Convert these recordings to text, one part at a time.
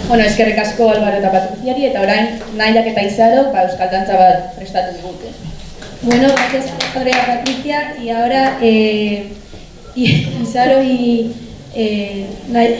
Bueno, eskerrik asko Álvaro eta Patriziari, eta orain Nailak eta Izaro euskal dantza bat prestatu digute. Bueno, gracias Andrea, Patricia, y ahora Izaro y Naila.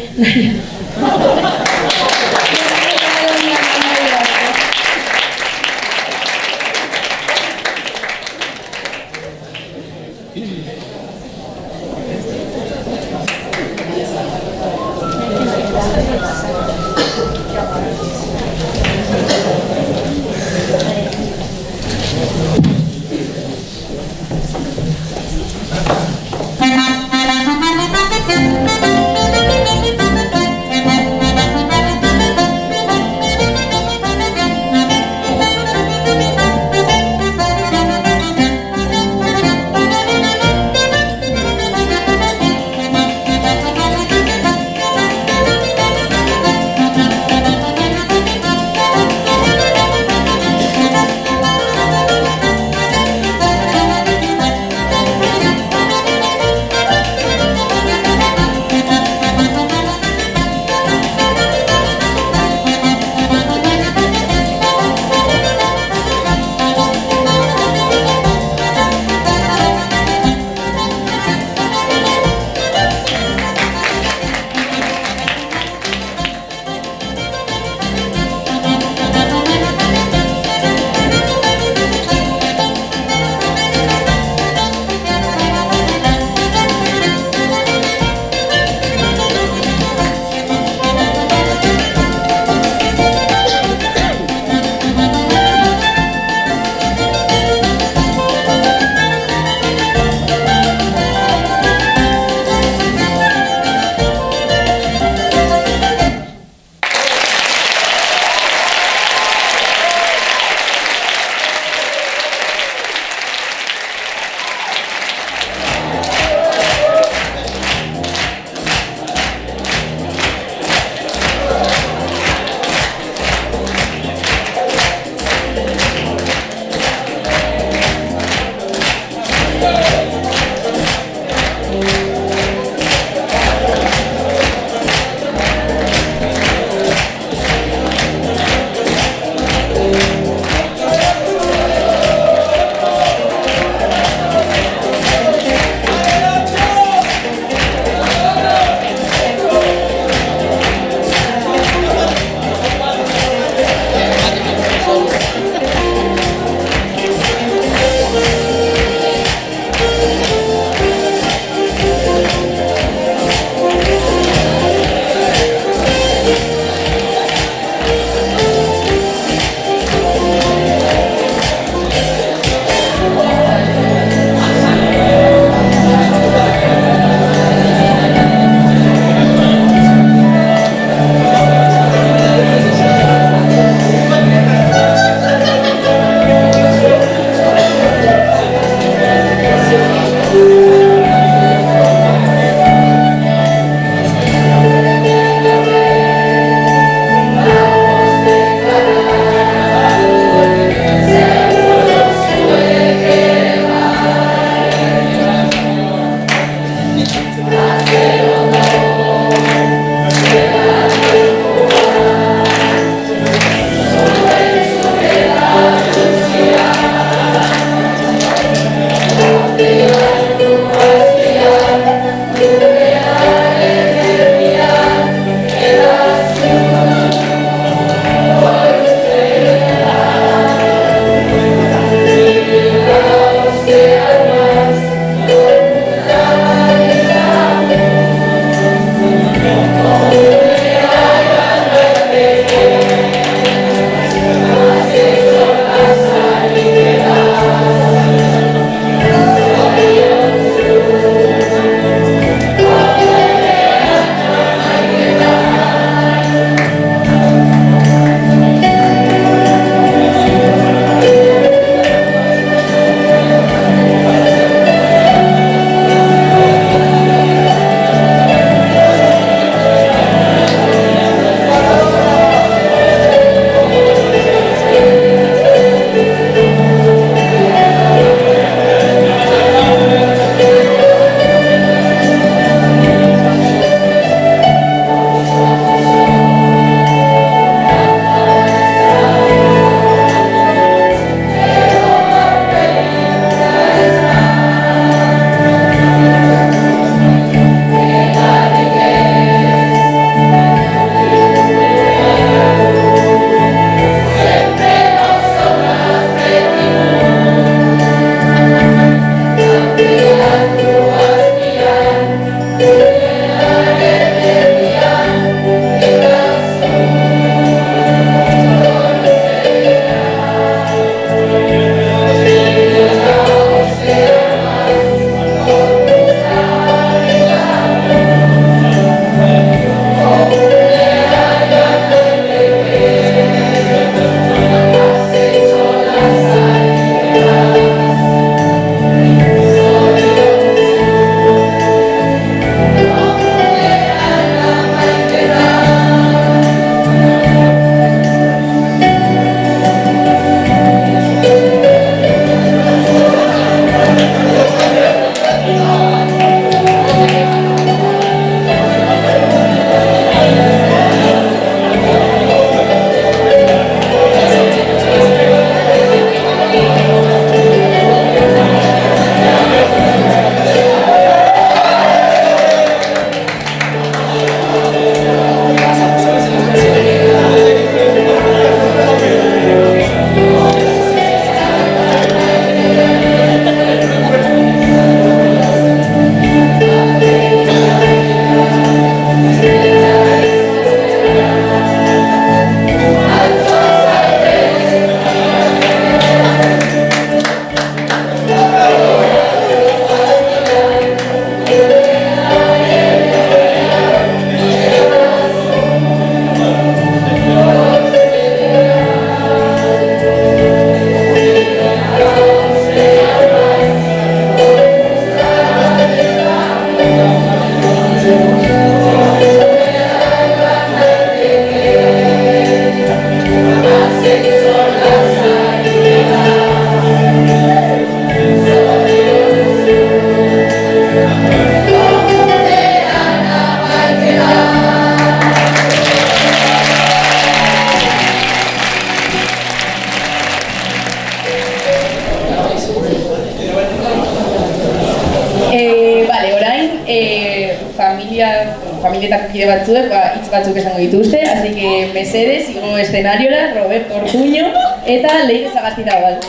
familietako kide batzuek hitz batzuk esango dituzte, así que mesedez, igo escenariora, Roberto Ortuño eta Leire Sagastizabal.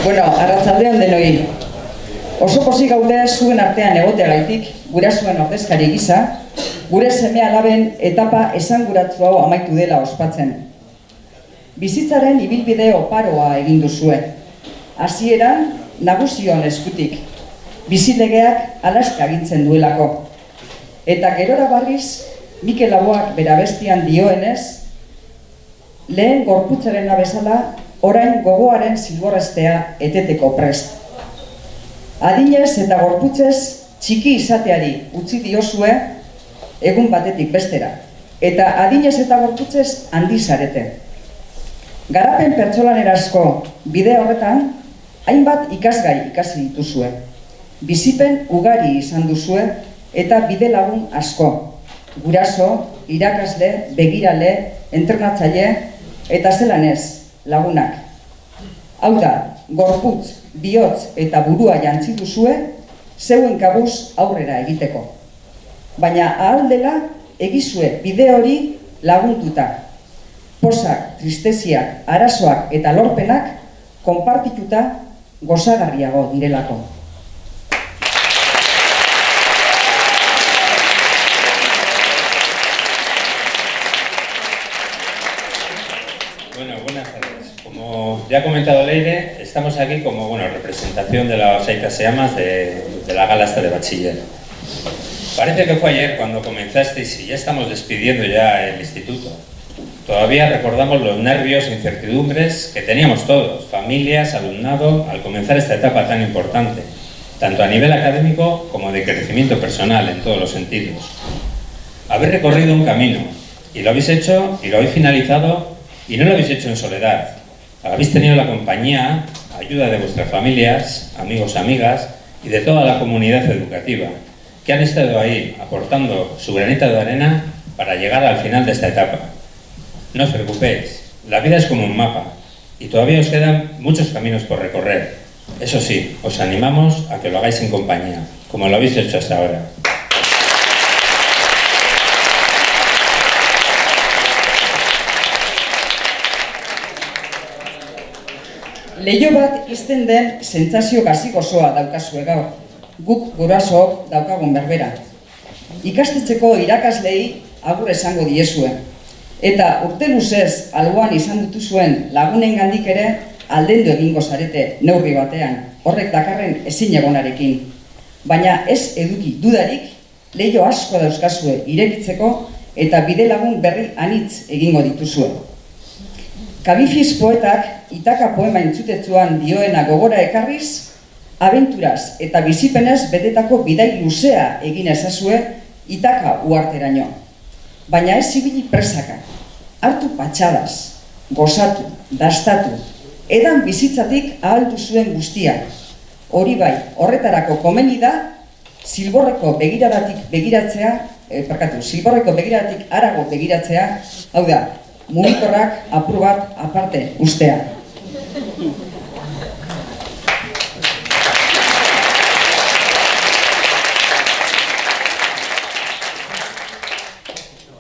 Bueno, arratsaldean denoi. Oso pozik gaude zuen artean egoteagaitik, gurasuen ordezkari gisa, gure seme-alaben etapa esanguratsu hau amaitu dela ospatzen. Bizitzaren ibilbide oparoa egin duzue. Hasieran nagusion eskutik, bizilegeak alaska agintzen duelako. Eta gerora barriz, Mikel Laboak bere abestian dioenez, lehen gorputzarena bezala, orain gogoaren zilborrestea eteteko prest. Adinez eta gorputzez txiki izateari utzi diozue egun batetik bestera. Eta adinez eta gorputzez handi zarete. Garapen pertsolanerazko bide horretan, hainbat ikasgai ikasi dituzue. Bizipen ugari izan duzue eta bide lagun asko. Guraso, irakasle, begirale, entrenatzaile eta zelan ez, lagunak. Hau da, gorputz, bihotz eta burua jantzi duzue, zeuen kabuz aurrera egiteko. Baina ahal dela egizue bide hori lagunduta. Posak, tristeziak, arazoak eta lorpenak konpartituta gozagarriago direlako. Bueno, buenas tardes. Como ya ha comentado Leire, estamos aquí como representación de las Aitaseamas de la gala esta de bachiller. Parece que fue ayer cuando comenzasteis y ya estamos despidiendo ya el instituto. Todavía recordamos los nervios e incertidumbres que teníamos todos, familias, alumnado, al comenzar esta etapa tan importante, tanto a nivel académico como de crecimiento personal en todos los sentidos. Habéis recorrido un camino y lo habéis hecho y lo habéis finalizado. Y no lo habéis hecho en soledad, habéis tenido la compañía, ayuda de vuestras familias, amigos, amigas y de toda la comunidad educativa, que han estado ahí aportando su granito de arena para llegar al final de esta etapa. No os preocupéis, la vida es como un mapa y todavía os quedan muchos caminos por recorrer. Eso sí, os animamos a que lo hagáis en compañía, como lo habéis hecho hasta ahora. Leiho bat izten den sentsazio gazi gozoa daukazue gaur, guk gurasook daukagun berbera. Ikastetxeko irakaslei agur esango diezue, eta urte luzez alboan izan dituzuen lagunengandik ere aldendu egingo zarete neurri batean, horrek dakarren ezinegonarekin. Baina ez eduki dudarik, leiho asko dauzkazue irekitzeko eta bide lagun berri anitz egingo dituzue. Kabifiz poetak Itaka poema entzutetzuan dioena gogora ekarriz, abenturaz eta bizipenez betetako bidai luzea egin ezazue Itaka uharteraino. Baina ez ibili presaka, hartu patxadaz, gozatu, dastatu, edan bizitzatik ahaldu zuen guztia. Hori bai, horretarako komeni da, zilborreko begiradatik harago begiratzea, hau da, mugikorrak apur bat aparte ustea.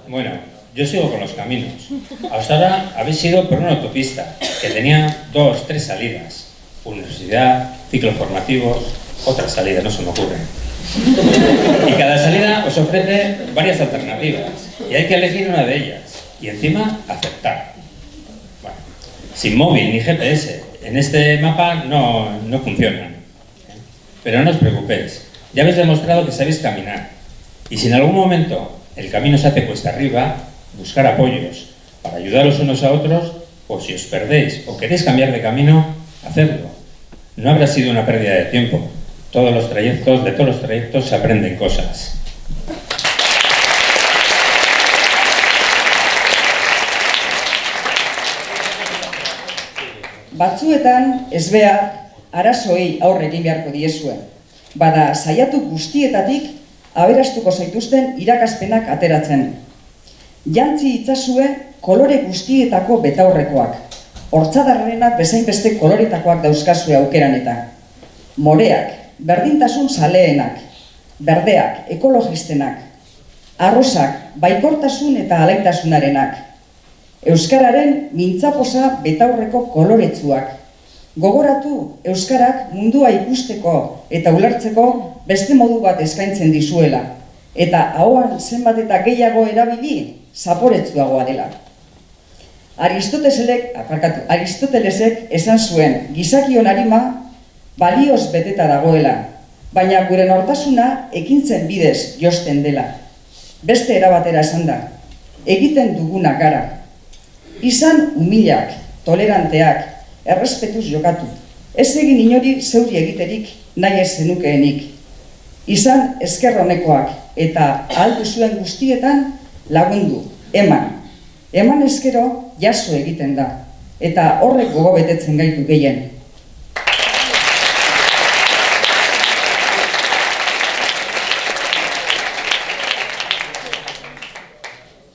Bueno, yo sigo con los caminos. Hasta ahora habéis ido por una autopista que tenía 2, 3 salidas. Universidad, ciclos formativos, otra salida, no se me ocurre. Y cada salida os ofrece varias alternativas y hay que elegir una de ellas y encima aceptar. Bueno, sin móvil ni GPS, en este mapa no funcionan. Pero no os preocupéis, ya habéis demostrado que sabéis caminar y si en algún momento el camino se hace cuesta arriba, buscar apoyos para ayudaros unos a otros, o si os perdéis o queréis cambiar de camino, hacedlo. No habrá sido una pérdida de tiempo. De todos los trayectos se aprenden cosas. batzuetan ezbea arazoei aurre egin beharko diezue. Bada saiatu guztietatik aberastuko zaituzten irakaspenak ateratzen. Jantzi itzazue kolore guztietako betaurrekoak. Hortzadarrenak bezainbeste koloretakoak dauzkazue aukeran eta. Moreak, berdintasun saleenak, berdeak, ekologistenak, arrosak, baikortasun eta alaitasunarenak, euskararen mintzaposa betaurreko koloretsuak. Gogoratu, euskarak mundua ikusteko eta ulertzeko beste modu bat eskaintzen dizuela, eta ahoan zenbat eta gehiago erabili, zaporetsuagoa dela. Aristotelesek esan zuen, gizakion arima balioz beteta dagoela, baina gure nortasuna ekintzen bidez josten dela. Beste erabatera esan da, egiten duguna gara. Izan humilak, toleranteak, errespetuz jokatu. Ez egin inori zeuri egiterik nahi ez zenukeenik. Izan eskerronekoak eta ahaltu zuen guztietan lagundu, eman. Eman eskero jaso egiten da, eta horrek gogo betetzen gaitu gehien.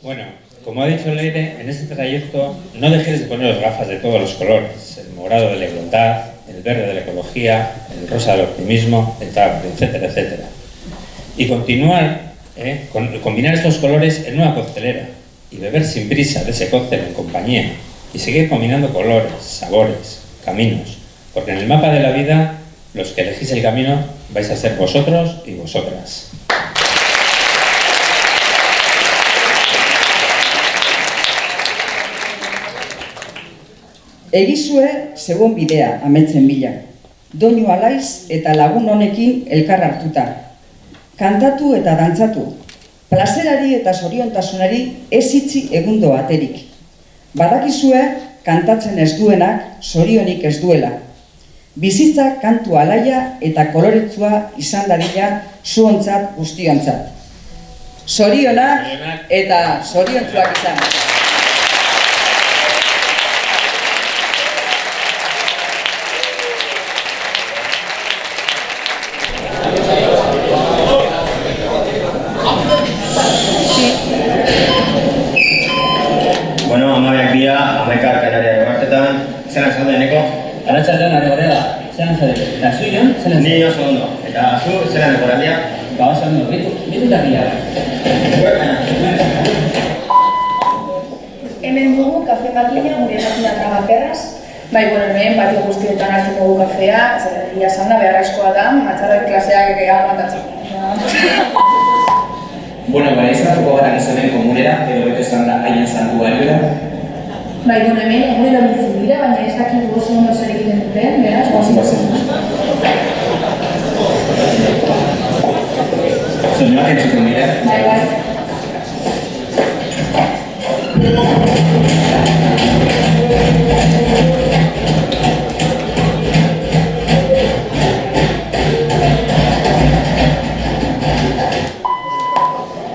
Bueno, como ha dicho Leire, en este trayecto no dejéis de poner las gafas de todos los colores, el morado de la igualdad, el verde de la ecología, el rosa del optimismo, etcétera, etcétera. Y combinar estos colores en una coctelera y beber sin prisa de ese cóctel en compañía y seguir combinando colores, sabores, caminos, porque en el mapa de la vida los que elegís el camino vais a ser vosotros y vosotras. Egizue segun bidea ametzen bila. Doinu alaiz eta lagun honekin elkar hartuta. Kantatu eta dantzatu. Plazerari eta zoriontasunari ez itzi egundo baterik. Badakizue kantatzen ez duenak zorionik ez duela. Bizitza kantu alaia eta koloretsua izan dadila zuontzat guztiontzat. Zorionak eta zoriontzuak izan. Bueno, amabiak dira, amaikar kanariak emartetan, zelan zaude, Neko? Arratxaldean, Arregorega, zelan zaude? Eta zu, Jon, zelan zaude? Ni oso ondo, eta zu, zelan egorandia? Ba, oso ondo, bitu da bila. Hemen dugu kafe makina gure makina tragaperraz. Bai, hemen batio guztietan hartzen dugu kafea, ia esan da beharrezkoa da, matxarrak klaseak aguantatzen. Bueno, izatuko gara gizonen komunera, edo beto esan da haien zantu baliora. Bai, hemen egunero biltzen dira, baina ez dakik oso ondo zer egiten duten, beraz, guazen. Soinuak entzuten dira. Bai.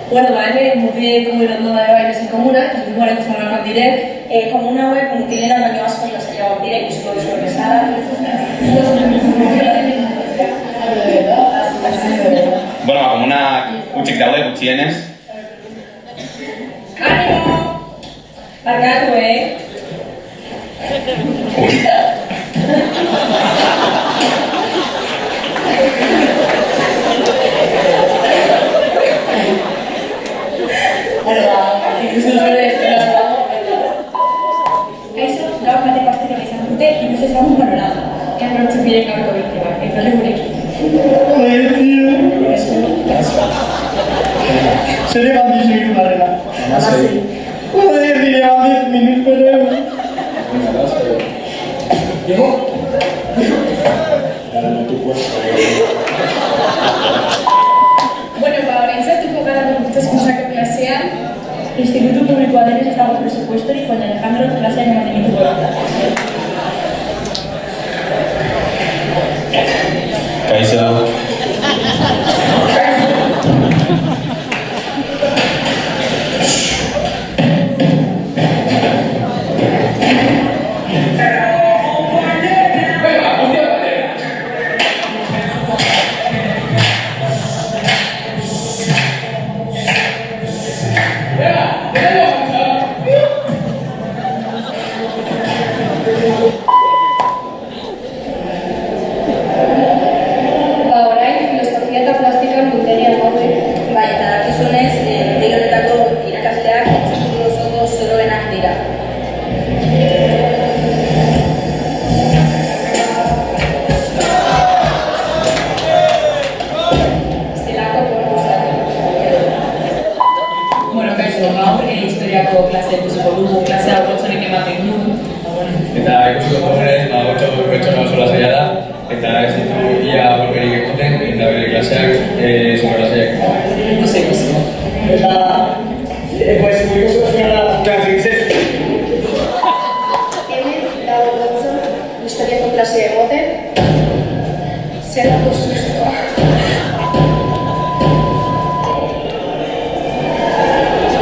Bueno, hemen mute komun ondo da bai esan komunak, igual ez horrenak dire, komuna hauek mutilena baino asko lasaiagoak dire, ikusko duzuen bezala. Bueno, komunak gutxik daude, gutxienez. Animo! Barkatu, ikusten zure ez Kaixo, gaur bate pastelak izan dute, ikusten ezagun panorama. Ean bertzen bidek gaurko biktima, eta gurekin. Zere bandi segitu barrela. Joder, dire bandi minut bereu. Bueno, orientzatuko gara bergutazkuntzako klasean, institutu publikoa denez ez dago presupuestorik, baina Alejandro klasean ematen dituko da. Kaixo.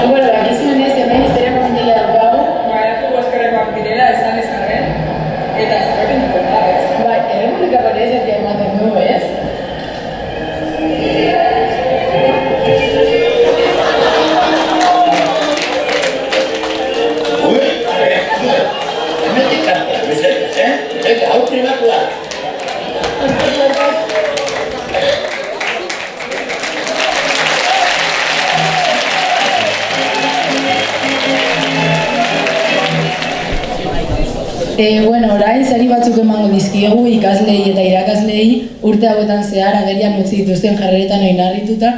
Bueno, bakizuen ez, hemen historia komentegia daukagu. Badakigu eskerrekoak direla, esan ezaren, eta ezarrekin dugu da, ez? Bai, errepublikako lehezetia ematen dugu, ez? Hemetik kanpo, mesedez, Eta, hau pribatu da. Bueno, orain sari batzuk emango dizkiegu ikaslei eta irakaslei urte hauetan zehar agerian utzi dituzten jarreretan oinarrituta.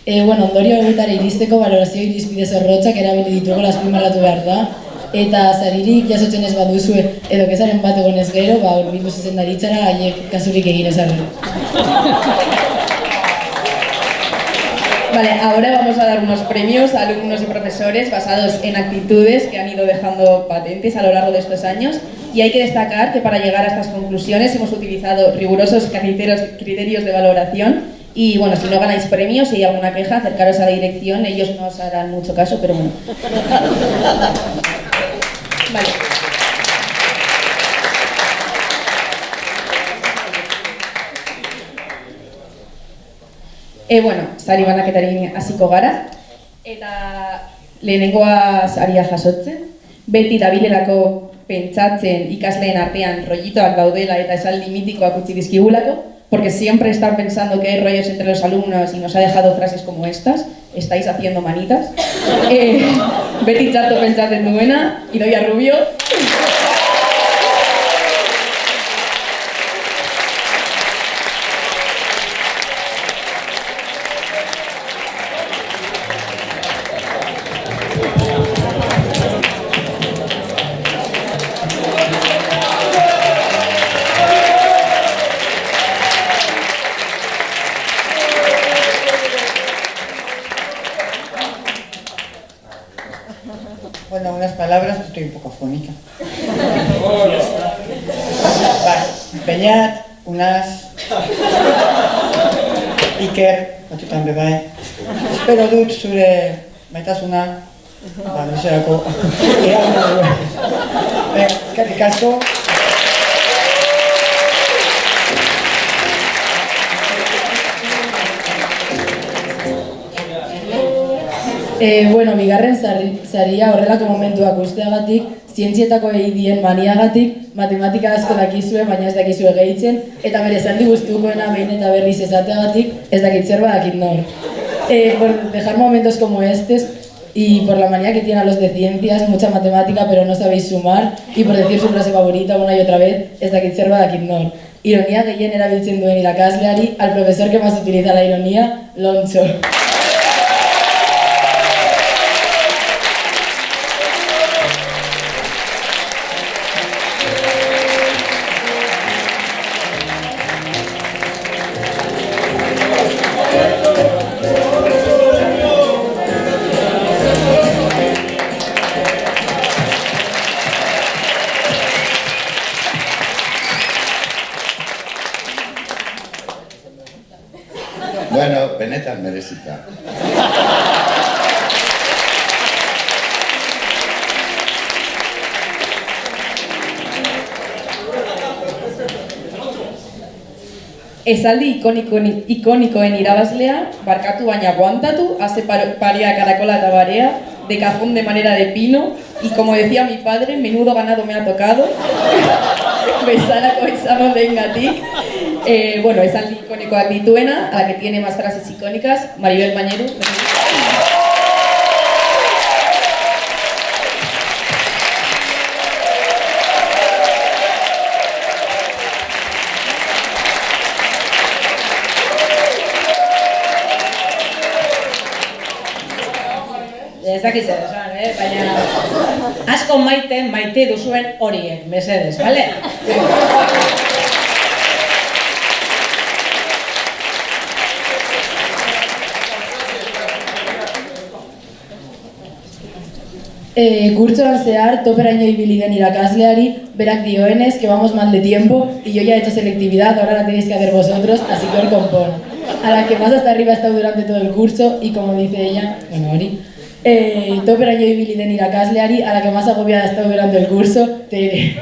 Bueno, ondorio hauetara iristeko balorazio irizpide zorrotzak erabili ditugu azpimarratu behar da. Eta saririk jasotzen ez baduzue edo kezaren bat egonez gero, hurbildu zuzendaritzara haiek kasurik egin ezarri. Vale, ahora vamos a dar unos premios a alumnos y profesores basados en actitudes que han ido dejando patentes a lo largo de estos años, y hay que destacar que para llegar a estas conclusiones hemos utilizado rigurosos criterios de valoración. Y bueno, si no ganáis premios, si hay alguna queja, acercaros a la dirección, ellos no os harán mucho caso, pero bueno. Vale. Bueno, sari banaketari hasiko gara, eta lehenengoa saria jasotzen. Beti dabilelako pentsatzen ikasleen artean rollitoak daudela eta esaldi mitikoak utzi dizkigulako, porque siempre están pensando que hay rollos entre los alumnos y nos ha dejado frases como estas. Estáis haciendo manitas. Beti txarto pentsatzen duena, Idoia Rubio. Bueno, unas palabras, estoy un poco afónica. Vale, Beñat, Unas, Iker, batzutan bebai. Espero dut zure maitasuna, luzerako irauna duen. Eskerrik asko. Bueno, bigarren saria horrelako momentuak usteagatik, zientzietako egin maniagatik, matematika asko dakizue, baina ez dakizue gehitzen, eta bere zaldi guztukoena behin eta berriz esateagatik, ez dakit zer badakit nor. Por dejar momentos como estos, y por la manía que tienen los de ciencias, mucha matemática, pero no sabéis sumar, y por decir su frase favorita una y otra vez, ez dakit zer badakit nor. Ironia gehien erabiltzen duen irakasleari, al profesor que más utiliza la ironía, Loncho. Bueno, benetan merezita. Esaldi ikonikoen irabazlea, barkatu baina aguantatu, hace paria karakola eta barea, de cajón de manera de pino, y como decía mi padre, menudo ganado me ha tocado, bezalako izango dengatik. Bueno, esaldi ikonikoak dituena, a la que tiene más frases icónicas, Maribel Bañeru. Ez dakit zer esan, baina asko maite duzuen horiek, mesedez, bale? Kurtsoan zehar, toperaino ibili den irakasleari, berak dioenez, que vamos mal de tiempo, y yo ya he hecho selectividad, ahora la tenéis que hacer vosotros, así que os compón. A la que más hasta arriba ha estado durante todo el curso, y como dice ella, bueno, Ori, toperaino ibili den irakasleari, a la que más agobiada ha estado durante el curso, Tere.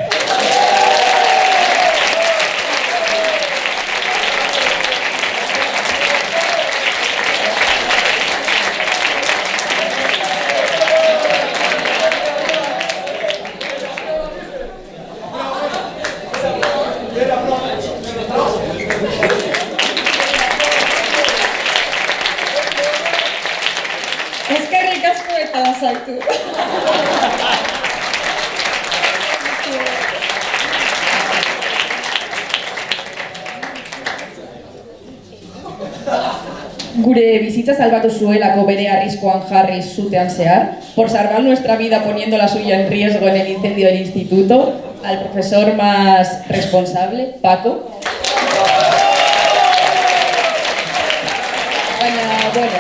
Eskerrik asko eta lasaitu. Gure bizitza salbatu zuelako bere arriskoan jarri zutean zehar, por salvar nuestra vida poniendo la suya en riesgo en el incendio del instituto, al profesor más responsable, Paco. Baina, bueno,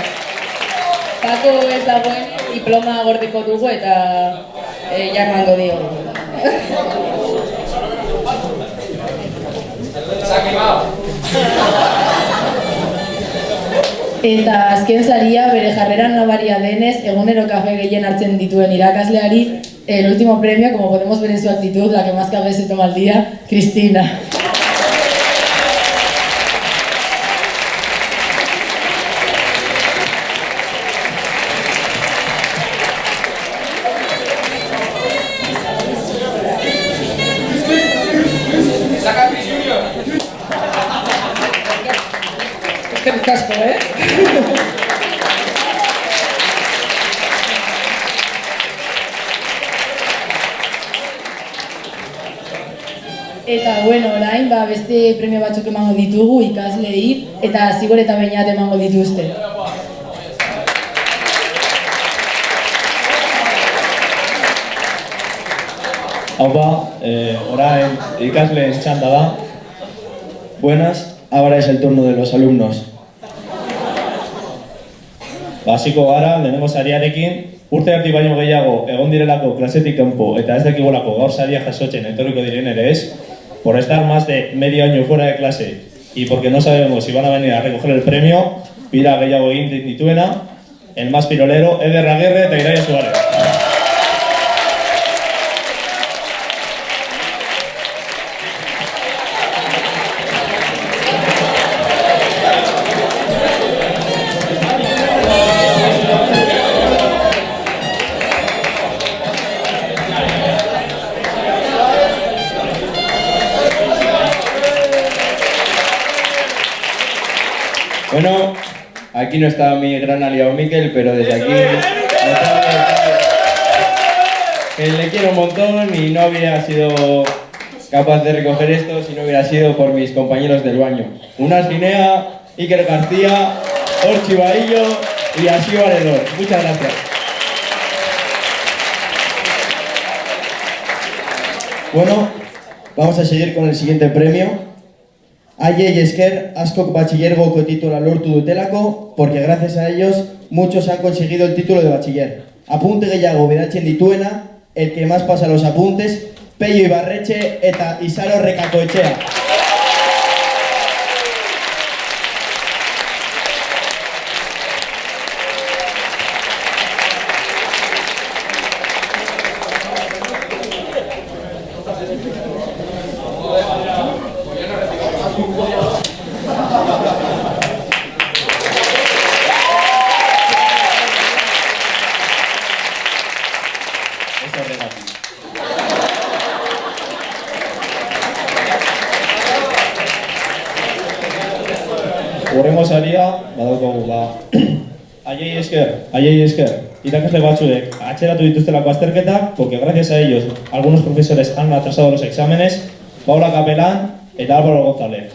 Paco ez dagoen diploma gordeko dugu eta ja emango diogu. Eta azken saria, bere jarreran nabaria denez, egunero kafe gehien hartzen dituen irakasleari, el último premio, como podemos ver en su actitud, la que más café se toma al día, Cristina. Eskerrik asko, Eta, bueno, orain, beste premio batzuk emango ditugu ikasleei, eta zigor eta beinat emango dituzte. Aupa, orain ikasleen txanda da. Buenas, ahora es el turno de los alumnos. Hasiko gara, lehenengo sariarekin, urte erdi baino gehiago egon direlako klasetik kanpo eta ez dakigolako gaur saria jasotzen etorriko diren ere ez, por estar más de medio año fuera de clase y porque no sabemos si van a venir a recoger el premio, bira gehiago egin dituena, el más pirolero, Eder Aguirre eta Iraia Suárez. Bueno, aquí no está mi gran aliado Miquel, pero desde aquí que le quiero un montón y no hubiera sido capaz de recoger esto si no hubiera sido por mis compañeros del baño. Unas Guinea, Iker García, Orchi Bahillo y Así Valedor. Muchas gracias. Bueno, vamos a seguir con el siguiente premio. Aiei esker, askok batxillergoko titula lortu dutelako, porque gracias a ellos muchos han conseguido el título de bachiller. Apunte gehiago beratzen dituena, el que más pasa los apuntes, Peio Ibarretxe eta Isaro Rekakoetxea. Horrengo saria, badaukagu, aiei esker, irakasle batzuek atxeratu dituztelako azterketak, porque gracias a ellos algunos profesores han atrasado los exámenes, Paula Capelán eta Álvaro González.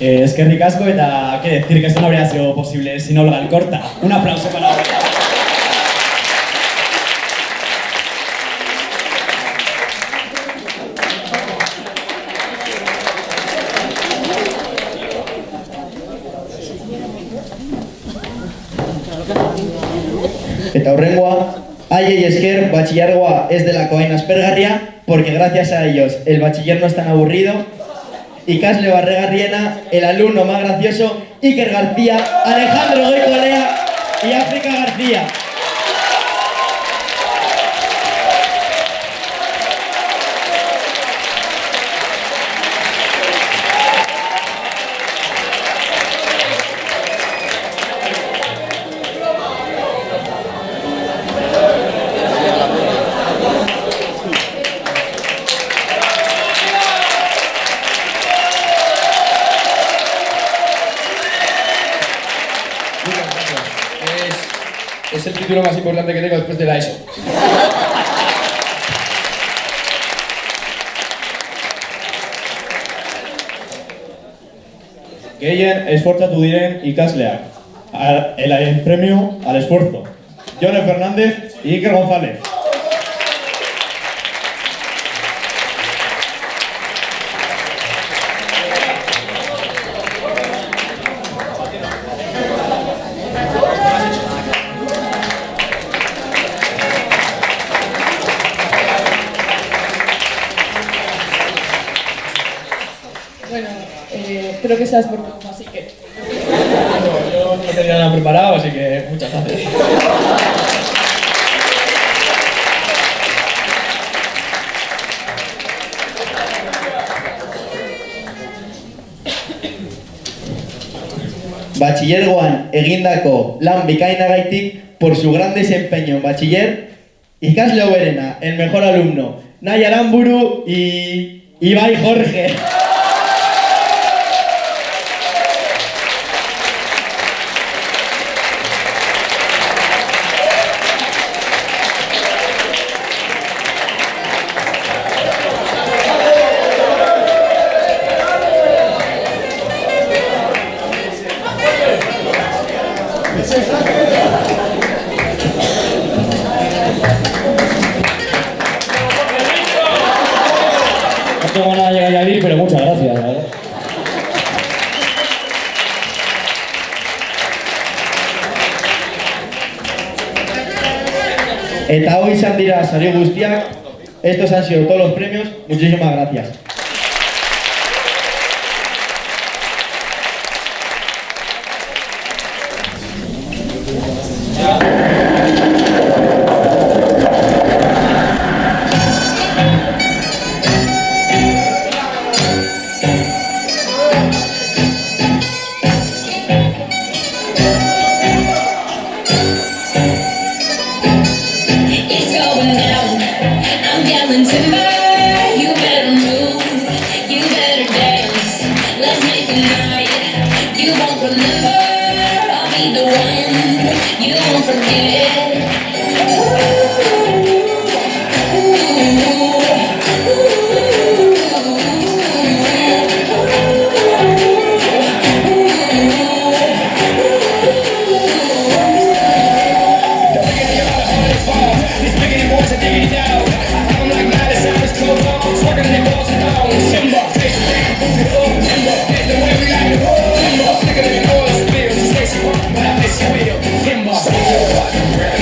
Eskerrik asko eta qué decir que esto no habría sido posible sin Olga Alcorta. Un aplauso para Olga. Eta hurrengoa, haiei esker, bachillergoa ez delako hain aspergarria, porque gracias a ellos el bachiller no es tan aburrido. Ikasle barregarriena, el alumno más gracioso, Iker García, Alejandro Goicolea y África García. Es el título más importante que tengo después de la ESO. Gehien esfortzatu diren ikasleak. El premio al esfuerzo. Jone Fernández y Iker González. Bueno, creo que seas por poco, así que... Yo no tenía nada preparado, así que muchas gracias. Bachillergoan egindako lan bikainagaitik, por su gran desempeño en bachiller, ikasle hoberena, el mejor alumno, Nai Aramburu y Ibai Jorge. No tengo nada que añadir, pero muchas gracias, la verdad. Eta hau izan dira sari guztiak, estos han sido todos los premios, muchísimas gracias. It's going down, I'm yelling timber. You better move, you better dance. Let's make a night you won't remember. I'll be the one you won't forget. Timber.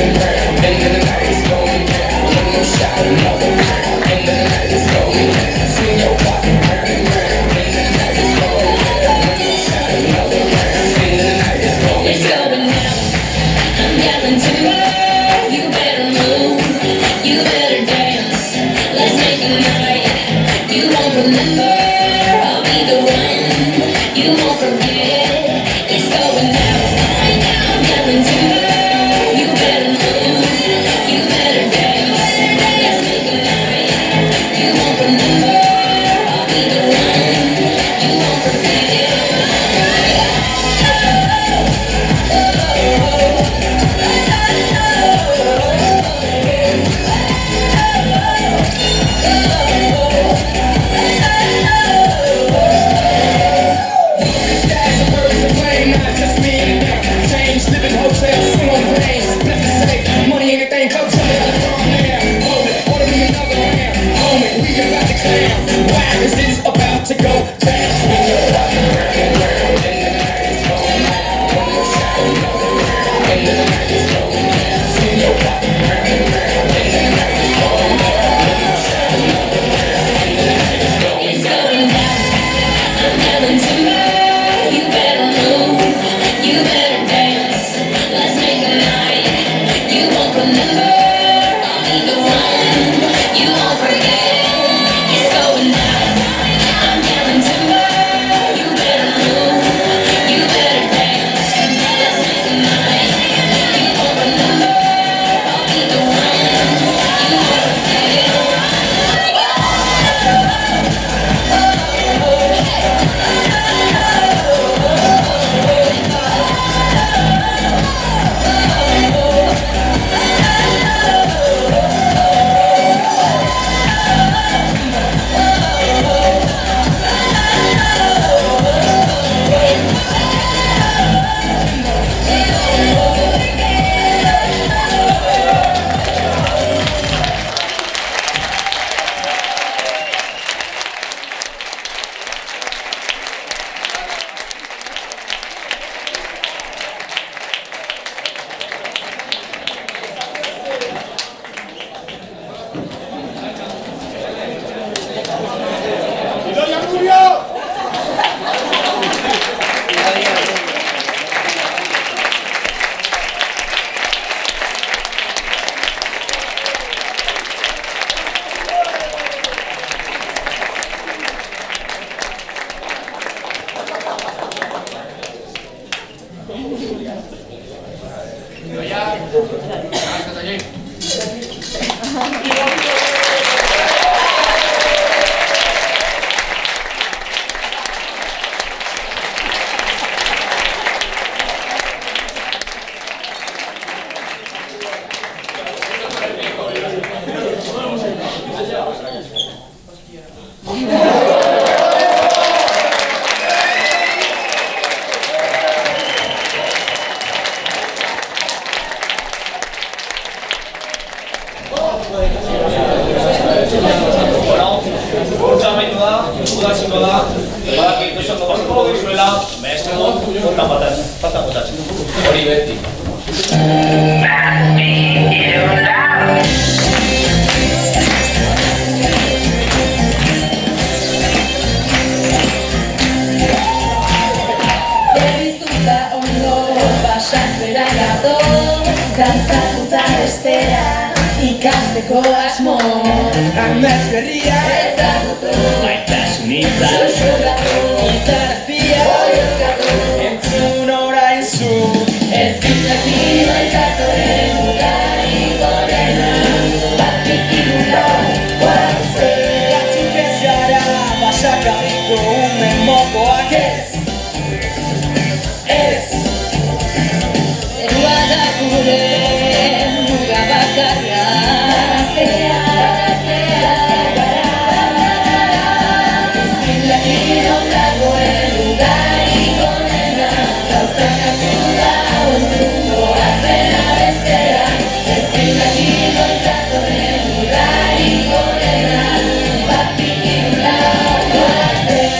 Dantzatuta bestera ikasteko asmo Amets berria ezagutu Maitasun hitza Xogatu Izarazpia Oiokatu Entzun orain zu Ez zitzaki baizatoren ugari gorena Batik irulau guaze Batzuk ez gara basakarriko umen mokoak ez Ez Erua da gure muga bakarra Gaztea, gaztea, ezin lakinon dagoen ugari gonena Gauzak hartu da ontzungo azena bestera Ezin lakinon dagoen ugari gonena Batik irulau goazen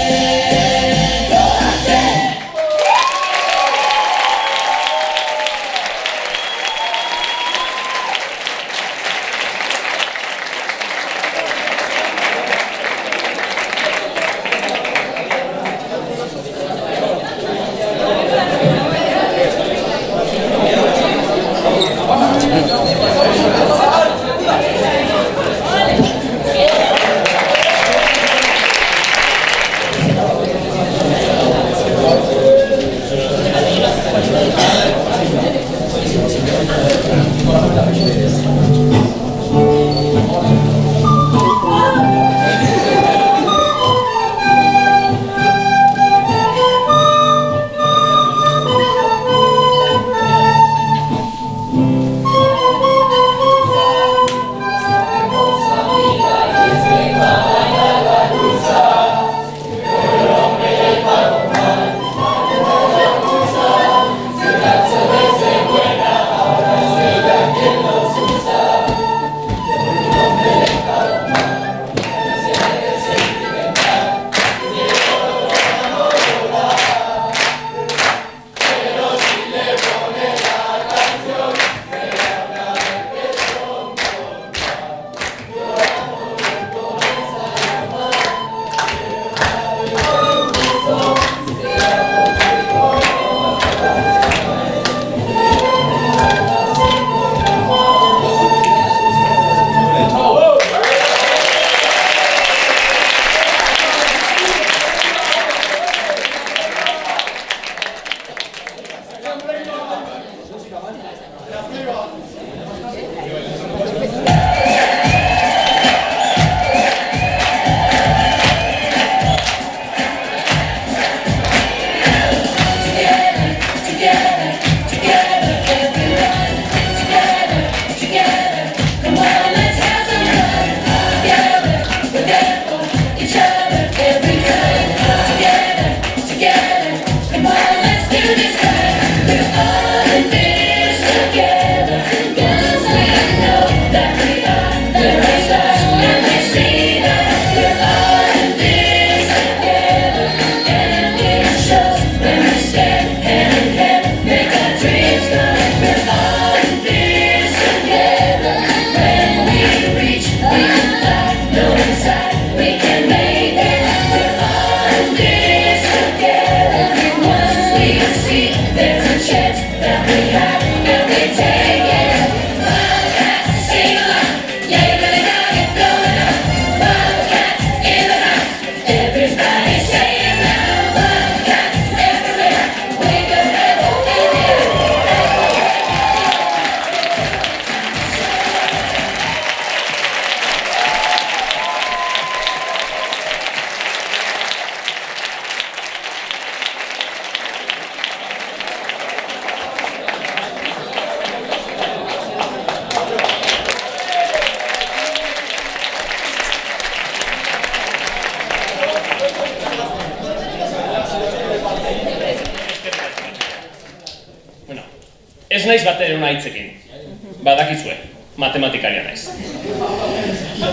ez naiz batere ona hitzekin. Badakizue, matematikaria naiz.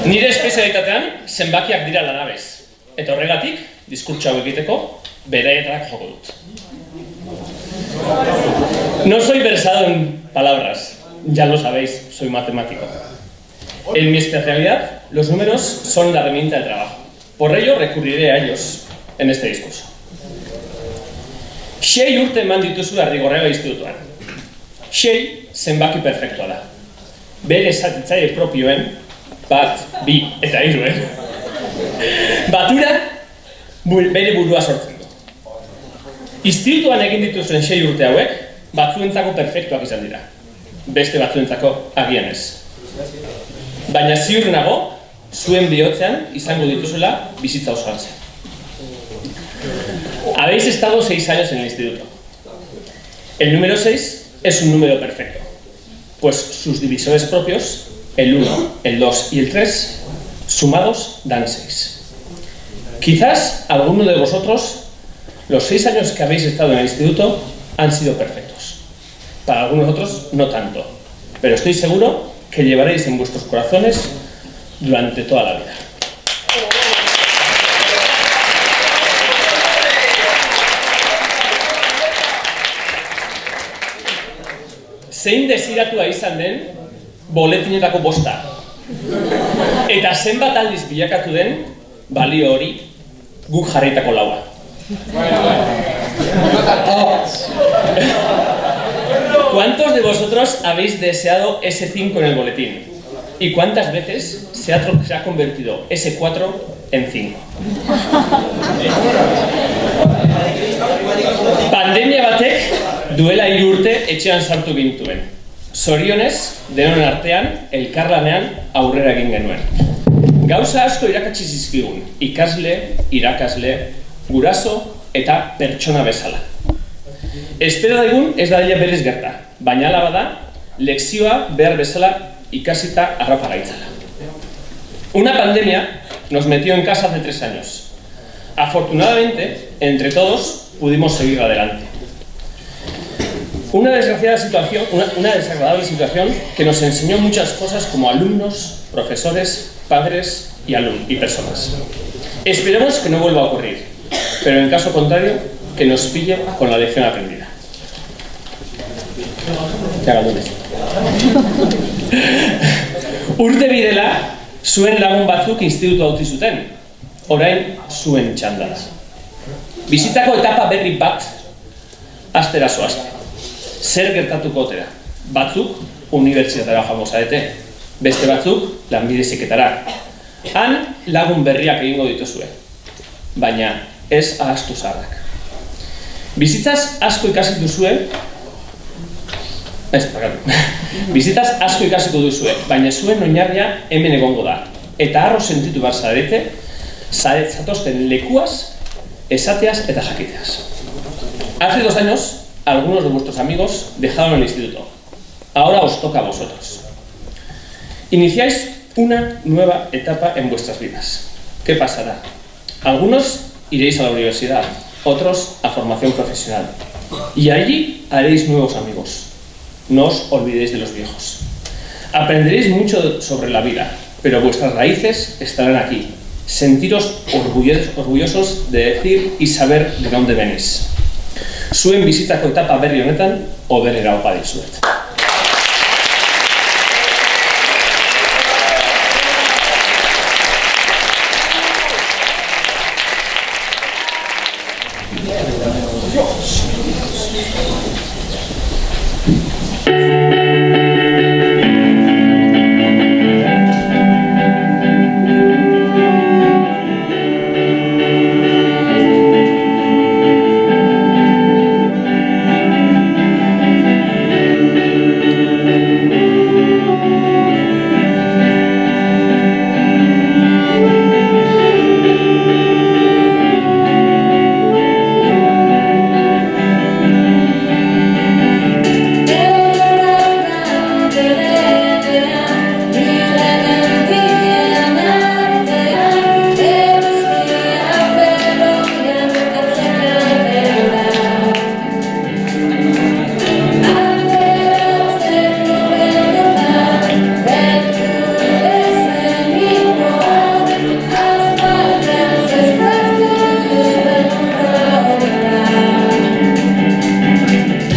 Nire espezialitatean zenbakiak dira lanabez. Eta horregatik, diskurtso hau egiteko, beraietak joko dut. No soy versado en palabras, ya lo sabéis, soy matemático. En mi especialidad, los números son la herramienta de trabajo. Por ello, recurriré a ellos en este discurso. 6 urte eman dituzu Arrigorriaga institutuan. 6 zenbaki perfektua da. Bere zatitzaile propioen, 1, 2 eta 3, batura bere burua sortzen du. Institutuan egin dituzuen 6 urte hauek, batzuentzako perfektuak izan dira. Beste batzuentzako agian ez. Baina ziur nago, zuen bihotzean izango dituzula bizitza osoan zen. Habéis estado 6 años en el instituto. El número 6 es un número perfecto, pues sus divisores propios, el 1, el 2 y el 3, sumados dan 6. Quizás alguno de vosotros, los 6 años que habéis estado en el instituto han sido perfectos. Para algunos otros no tanto, pero estoy seguro que llevaréis en vuestros corazones durante toda la vida. Zein desiratua izan den boletinetako bosta. Eta zenbat aldiz bilakatu den balio hori guk jarritako laua. ¿Cuántos de vosotros habéis deseado ese 5 en el boletín? ¿Y cuántas veces se ha convertido ese 4 en 5? Pandemia batek duela 3 urte etxean sartu gintuen. Zorionez, denon artean, elkarlanean aurrera egin genuen. Gauza asko irakatsi zizkigun, ikasle, irakasle, guraso eta pertsona bezala. Espero daigun ez da dela berriz gerta, baina ala bada, lekzioa behar bezala ikasita harrapa gaitzala. Una pandemia nos metió en casa hace 3 años. Afortunadamente, entre todos, pudimos seguir adelante. Una desagradable situación que nos enseñó muchas cosas como alumnos, profesores, padres y personas. Esperemos que no vuelva a ocurrir, pero en caso contrario, que nos pille con la lección aprendida. Urte bidela, zuen lagun batzuk institutua utzi zuten, orain zuen txanda da. Bizitzako etapa berri bat hastera zoazte. Zer gertatuko otera? Batzuk unibertsitatara joango zarete, beste batzuk lanbide heziketara. Han lagun berriak egingo dituzue, baina ez ahaztu zaharrak. Bizitzaz asko ikasi duzue, bizitzaz asko ikasiko duzue, baina zuen oinarria hemen egongo da. Eta harro sentitu behar zarete, zatozten lekuaz, esateaz eta jakiteaz. Hace 2 años, algunos de vuestros amigos dejaron el instituto. Ahora os toca a vosotros. Iniciáis una nueva etapa en vuestras vidas. ¿Qué pasará? Algunos iréis a la universidad, otros a formación profesional. Y allí haréis nuevos amigos. No os olvidéis de los viejos. Aprenderéis mucho sobre la vida, pero vuestras raíces estarán aquí. Sentiros orgullosos de decir y saber de dónde venís. Zuen bizitzako etapa berri honetan, hoberera opa dizuet.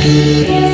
You